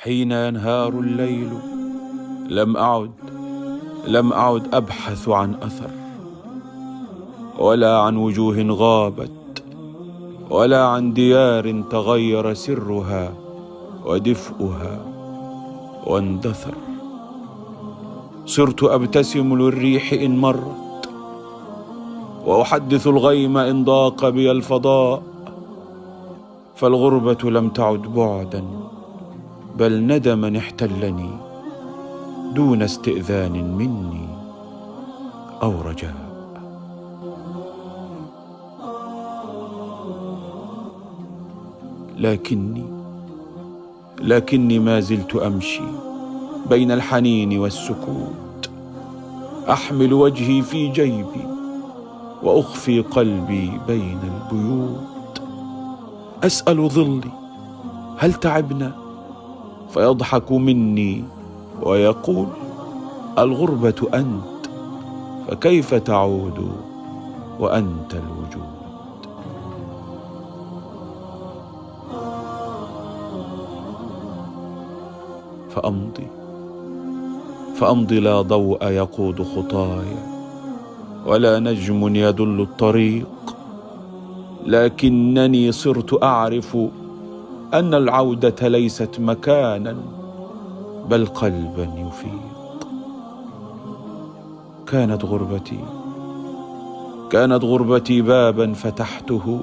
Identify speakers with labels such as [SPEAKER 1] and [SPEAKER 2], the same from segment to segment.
[SPEAKER 1] حين ينهار الليل لم أعد أبحث عن أثر، ولا عن وجوه غابت، ولا عن ديار تغير سرها ودفئها واندثر. صرت أبتسم للريح إن مرت، وأحدث الغيم إن ضاق بي الفضاء. فالغربة لم تعد بعدا، بل ندما احتلني دون استئذان مني أو رجاء. لكني ما زلت أمشي بين الحنين والسكوت، أحمل وجهي في جيبي وأخفي قلبي بين البيوت. أسأل ظلي هل تعبنا؟ فيضحك مني ويقول الغربة أنت، فكيف تعود وأنت الوجود؟ فأمضي لا ضوء يقود خطايا، ولا نجم يدل الطريق. لكنني صرت أعرف أن العودة ليست مكانا، بل قلبا يفيق. كانت غربتي بابا فتحته،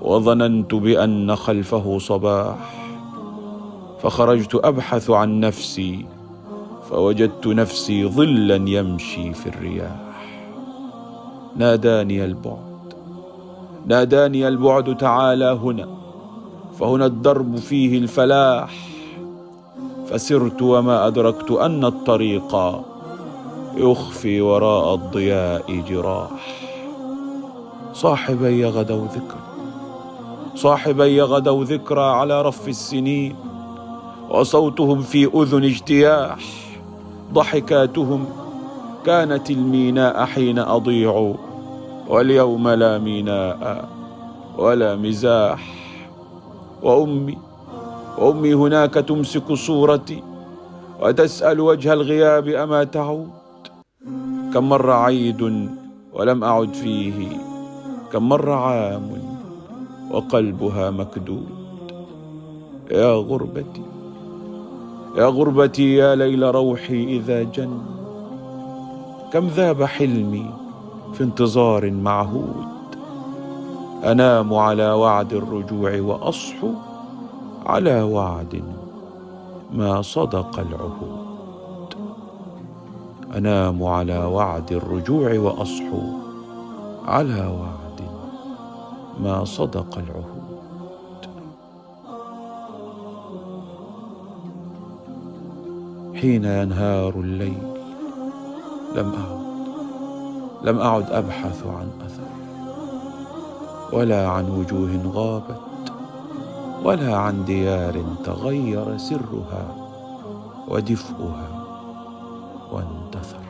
[SPEAKER 1] وظننت بأن خلفه صباح. فخرجت أبحث عن نفسي، فوجدت نفسي ظلا يمشي في الرياح. ناداني البعد تعالى هنا، فهنا الدرب فيه الفلاح. فسرت وما أدركت أن الطريق يخفي وراء الضياء جراح. صاحبي غدوا ذكرى على رف السنين، وصوتهم في أذن اجتياح. ضحكاتهم كانت الميناء حين أضيع، واليوم لا ميناء ولا مزاح. وأمي هناك تمسك صورتي وتسأل وجه الغياب أما تعود؟ كم مر عيد ولم أعد فيه، كم مر عام وقلبها مكدود. يا غربتي يا ليل روحي إذا جن، كم ذاب حلمي في انتظار معهود. أنام على وعد الرجوع وأصحو على وعد ما صدق العهود. أنام على وعد الرجوع وأصحو على وعد ما صدق العهود. حين ينهار الليل لم أعد أبحث عن أثر، ولا عن وجوه غابت، ولا عن ديار تغير سرها ودفئها واندثر.